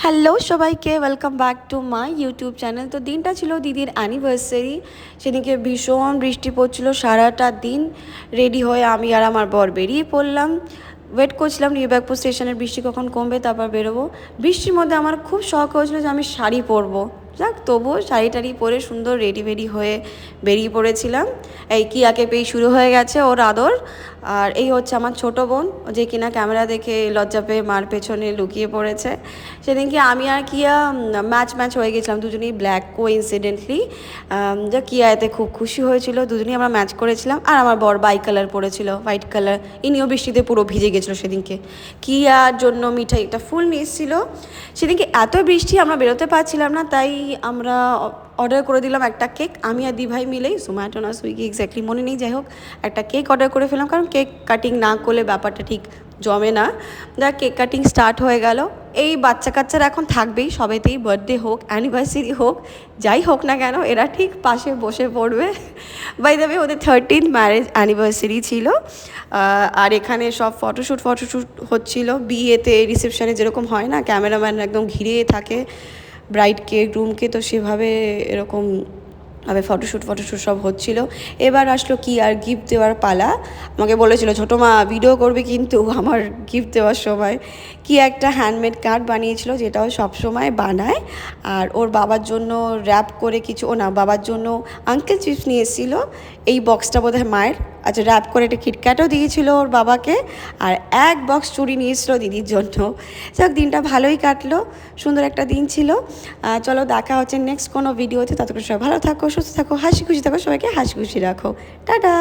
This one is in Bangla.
হ্যালো সবাইকে, welcome back to my YouTube channel. তো দিনটা ছিল দিদির অ্যানিভার্সারি। সেদিনকে ভীষণ বৃষ্টি পড়ছিল সারাটা দিন। রেডি হয়ে আমি আর আমার বর বেরিয়ে পড়লাম। ওয়েট করছিলাম নিউবাগপুর স্টেশনের বৃষ্টি কখন কমবে, তারপর বেরোবো। বৃষ্টির মধ্যে আমার খুব শখ হয়েছিল যে আমি শাড়ি পরবো। যাক, তবুও শাড়ি টাড়ি পরে সুন্দর রেডি হয়ে বেরিয়ে পড়েছিলাম। এই কিয়াকে পেয়ে শুরু হয়ে গেছে ওর আদর। আর এই হচ্ছে আমার ছোট বোন, যে কিনা ক্যামেরা দেখে লজ্জা পেয়ে মার পেছনে লুকিয়ে পড়েছে। সেদিনকে আমি আর কিয়া ম্যাচ হয়ে গেছিলাম, দুজনেই ব্ল্যাক কোইন্সিডেন্টলি। যা কিয়া এতে খুব খুশি হয়েছিল, দুজনেই আমরা ম্যাচ করেছিলাম। আর আমার বর বাই কালার পরেছিল, হোয়াইট কালার। ইনিও বৃষ্টিতে পুরো ভিজে গেছিলো সেদিনকে। কিয়ার জন্য মিঠাই একটা ফুল নিয়ে এসেছিল। সেদিনকে এত বৃষ্টি আমরা বেরোতে পারছিলাম না, তাই আমরা অর্ডার করে দিলাম একটা কেক। আমি আর দিভাই মিলেই, জোম্যাটো না সুইগি এক্স্যাক্টলি মনে নেই, যাই হোক একটা কেক অর্ডার করে ফেললাম, কারণ কেক কাটিং না করলে ব্যাপারটা ঠিক জমে না। যা কেক কাটিং স্টার্ট হয়ে গেল। এই বাচ্চা কাচ্চারা এখন থাকবেই, সবেতেই বার্থডে হোক অ্যানিভার্সারি হোক যাই হোক না কেন, এরা ঠিক পাশে বসে পড়বে। বাই দ্য ওয়ে, ওদের 13th ম্যারেজ অ্যানিভার্সারি ছিল। আর এখানে সব ফটোশ্যুট হচ্ছিল। বিয়েতে রিসেপশনে যেরকম হয় না, ক্যামেরাম্যান একদম ঘিরে থাকে ব্রাইডকে গ্রুমকে, তো সেভাবে এরকম ভাবে ফটোশ্যুট সব হচ্ছিল। এবার আসলো কি আর গিফট দেওয়ার পালা। আমাকে বলেছিল ছোটো মা ভিডিও করবে কিন্তু আমার গিফট দেওয়ার সময়। কি একটা হ্যান্ডমেড কার্ড বানিয়েছিল, যেটাও সব সময় বানায়। আর ওর বাবার জন্য র্যাপ করে কিছু, বাবার জন্য আঙ্কেল চিপস নিয়ে এসেছিল। এই বক্সটা বোধহয় মায়ের। আচ্ছা, র্যাপ করে একটা কিটক্যাটও দিয়েছিল ওর বাবাকে। আর এক বক্স চুড়ি নিয়ে এসেছিলো দিদির জন্য। যাক, দিনটা ভালোই কাটলো, সুন্দর একটা দিন ছিল। চলো দেখা হচ্ছে নেক্সট কোনো ভিডিওতে। ততক্ষণ সবাই ভালো থাকো, সুস্থ থাকো, হাসি খুশি থাকো, সবাইকে হাসি খুশি রাখো। টাটা।